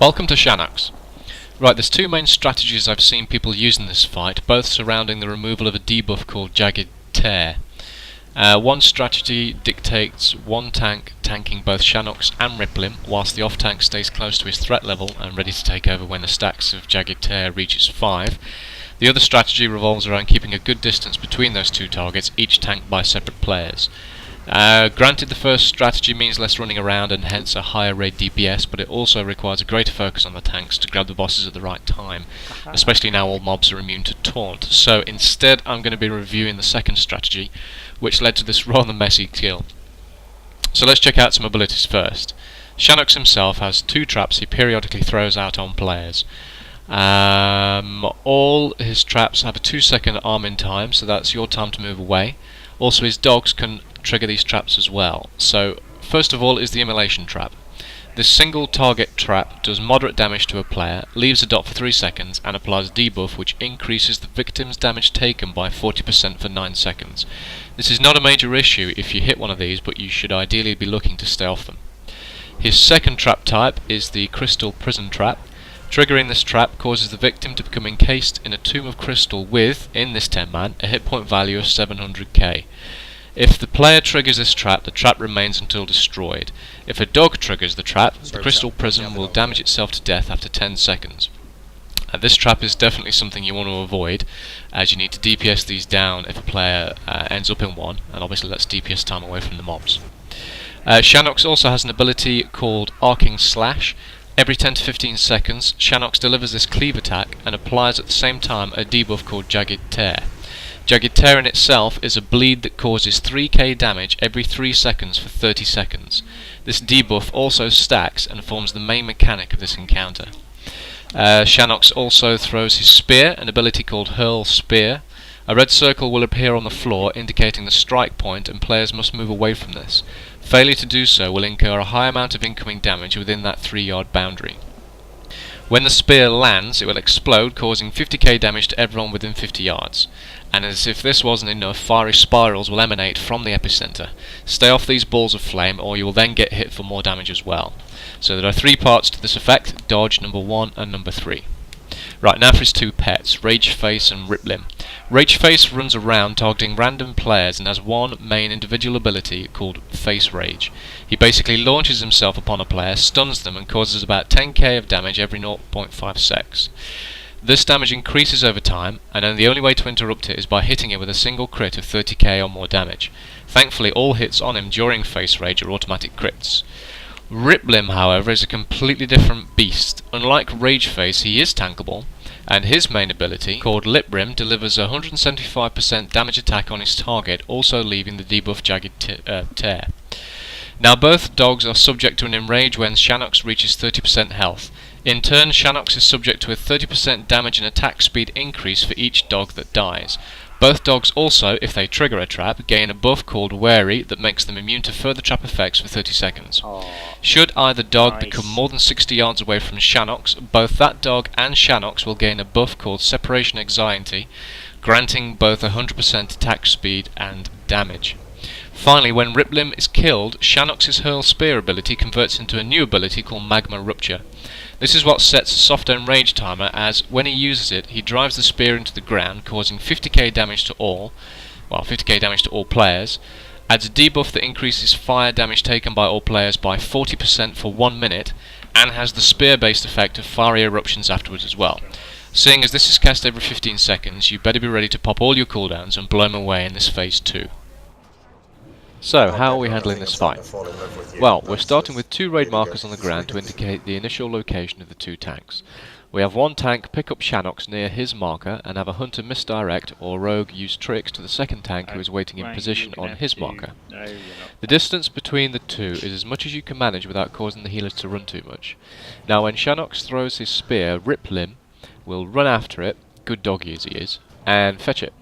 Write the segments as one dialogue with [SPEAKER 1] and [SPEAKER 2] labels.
[SPEAKER 1] Welcome to Shannox. Right, there's two main strategies I've seen people use in this fight, both surrounding the removal of a debuff called Jagged Tear. One strategy dictates one tank tanking both Shannox and Ripplim, whilst the off-tank stays close to his threat level and ready to take over when the stacks of Jagged Tear reaches 5. The other strategy revolves around keeping a good distance between those two targets, each tanked by separate players. Granted, the first strategy means less running around and hence a higher raid DPS, but it also requires a greater focus on the tanks to grab the bosses at the right time, especially now all mobs are immune to taunt. So instead I'm going to be reviewing the second strategy, which led to this rather messy kill. So let's check out some abilities first. Shannox himself has two traps he periodically throws out on players. All his traps have a 2-second arm-in time, so that's your time to move away. Also, his dogs can trigger these traps as well. So first of all is the immolation trap. This single target trap does moderate damage to a player, leaves a dot for 3 seconds and applies a debuff which increases the victim's damage taken by 40% for 9 seconds. This is not a major issue if you hit one of these, but you should ideally be looking to stay off them. His second trap type is the crystal prison trap. Triggering this trap causes the victim to become encased in a tomb of crystal with, in this 10-man, a hit point value of 700k. If the player triggers this trap, the trap remains until destroyed. If a dog triggers the trap, the crystal prison will damage itself to death after 10 seconds. This trap is definitely something you want to avoid, as you need to DPS these down if a player ends up in one, and obviously that's DPS time away from the mobs. Shannox also has an ability called Arcing Slash. Every 10 to 15 seconds, Shannox delivers this cleave attack and applies at the same time a debuff called Jagged Tear. Jagged Tear in itself is a bleed that causes 3k damage every 3 seconds for 30 seconds. This debuff also stacks and forms the main mechanic of this encounter. Shannox also throws his spear, an ability called Hurl Spear. A red circle will appear on the floor indicating the strike point, and players must move away from this. Failure to do so will incur a high amount of incoming damage within that 3-yard boundary. When the spear lands, it will explode, causing 50k damage to everyone within 50 yards. And as if this wasn't enough, fiery spirals will emanate from the epicenter. Stay off these balls of flame or you will then get hit for more damage as well. So there are 3 parts to this effect: dodge number 1 and number 3. Right, now for his two pets, Rageface and Ripplim. Rageface runs around targeting random players and has one main individual ability called Face Rage. He basically launches himself upon a player, stuns them and causes about 10k of damage every 0.5 seconds. This damage increases over time, and then the only way to interrupt it is by hitting it with a single crit of 30k or more damage. Thankfully, all hits on him during Face Rage are automatic crits. Ripplim, however, is a completely different beast. Unlike Rageface, he is tankable, and his main ability, called Lip Rim, delivers a 175% damage attack on his target, also leaving the debuff Jagged Tear. Now both dogs are subject to an enrage when Shannox reaches 30% health. In turn, Shannox is subject to a 30% damage and attack speed increase for each dog that dies. Both dogs also, if they trigger a trap, gain a buff called Wary that makes them immune to further trap effects for 30 seconds. Should either dog become more than 60 yards away from Shannox, both that dog and Shannox will gain a buff called Separation Anxiety, granting both 100% attack speed and damage. Finally, when Ripplim is killed, Shannox's Hurl Spear ability converts into a new ability called Magma Rupture. This is what sets a soft enrage timer, as when he uses it, he drives the spear into the ground, causing 50k damage to all, 50k damage to all players, adds a debuff that increases fire damage taken by all players by 40% for 1 minute, and has the spear-based effect of fiery eruptions afterwards as well. Seeing as this is cast every 15 seconds, you better be ready to pop all your cooldowns and blow them away in this phase 2. So, how are we handling this fight? Well, we're starting with 2 raid markers on the ground to indicate the initial location of the 2 tanks. We have one tank pick up Shannox near his marker and have a hunter misdirect or rogue use tricks to the second tank who is waiting in position on his marker. The distance between the 2 is as much as you can manage without causing the healers to run too much. Now when Shannox throws his spear, Ripplim will run after it, good doggy as he is, and fetch it.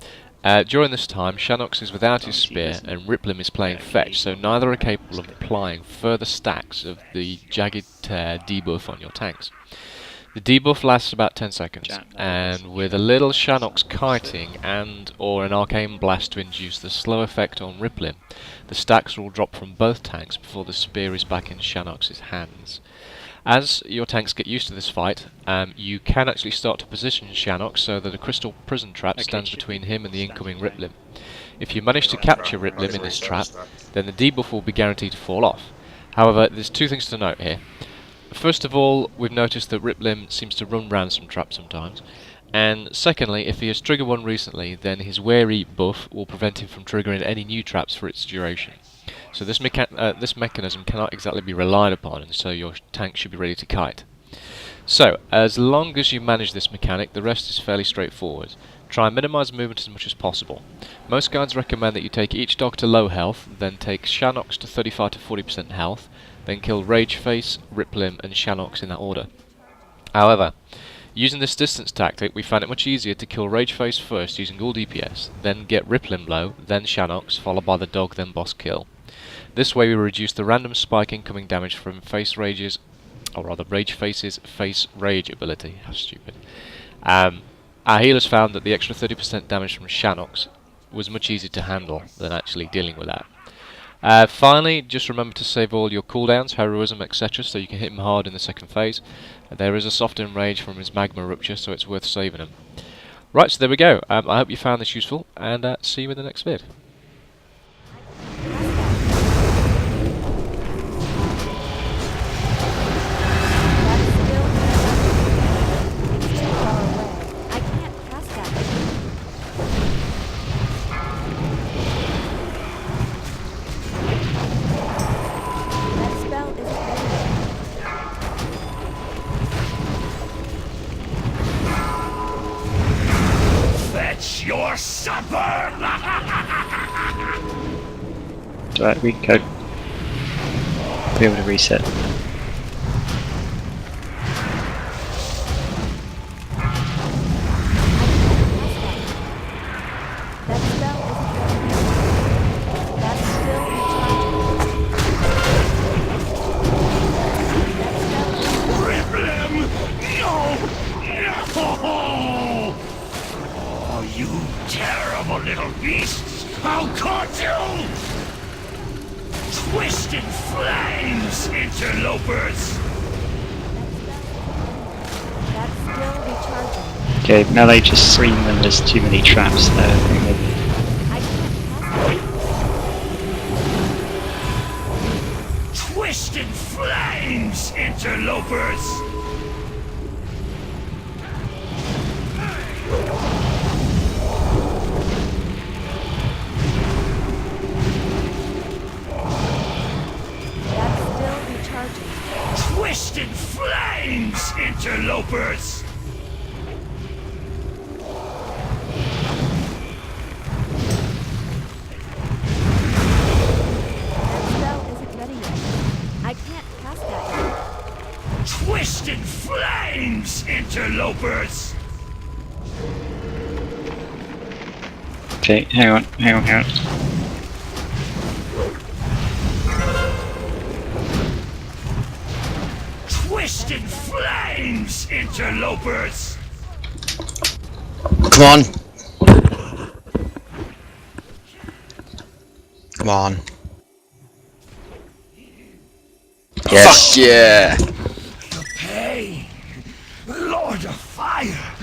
[SPEAKER 1] During this time, Shannox is without his spear and Ripplim is playing fetch, so neither are capable of applying further stacks of the Jagged Tear debuff on your tanks. The debuff lasts about 10 seconds, and with a little Shannox kiting and or an arcane blast to induce the slow effect on Ripplim, the stacks will drop from both tanks before the spear is back in Shannox's hands. As your tanks get used to this fight, you can actually start to position Shannox so that a crystal prison trap stands between him and the incoming Riplim. If you manage to capture Riplim in this trap, then the debuff will be guaranteed to fall off. However, there's two things to note here. First of all, we've noticed that Riplim seems to run ransom traps sometimes. And secondly, if he has triggered one recently, then his wary buff will prevent him from triggering any new traps for its duration. So this mechanism cannot exactly be relied upon, and so your tank should be ready to kite. So, as long as you manage this mechanic, the rest is fairly straightforward. Try and minimise movement as much as possible. Most guides recommend that you take each dog to low health, then take Shannox to 35 to 40% health, then kill Rageface, Riplim and Shannox in that order. However, using this distance tactic, we found it much easier to kill Rageface first using all DPS, then get Riplim low, then Shannox, followed by the dog, then boss kill. This way we reduce the random spike incoming damage from Rageface's face rage ability. How stupid. Our healers found that the extra 30% damage from Shannox was much easier to handle than actually dealing with that. Finally, just remember to save all your cooldowns, heroism, etc. so you can hit him hard in the second phase. There is a softened rage from his magma rupture, so it's worth saving him. Right, so there we go. I hope you found this useful, and see you in the next vid.
[SPEAKER 2] Your supper!
[SPEAKER 3] Right, we could be able to reset.
[SPEAKER 2] Riplim! No! You terrible little beasts! I'll cut you! Twisted flames, interlopers!
[SPEAKER 4] That's still recharging.
[SPEAKER 3] Okay, melee just scream when there's too many traps there. I think maybe.
[SPEAKER 4] I can't pass it.
[SPEAKER 2] Twisted flames, interlopers! Twisted flames, interlopers!
[SPEAKER 4] That spell isn't ready yet. I can't cast that yet.
[SPEAKER 2] Twisted flames, interlopers!
[SPEAKER 3] Okay, hang on.
[SPEAKER 2] Twisted flames, interlopers!
[SPEAKER 5] Come on. Come on. Yes. Fuck yeah!
[SPEAKER 2] The pain! Lord of Fire!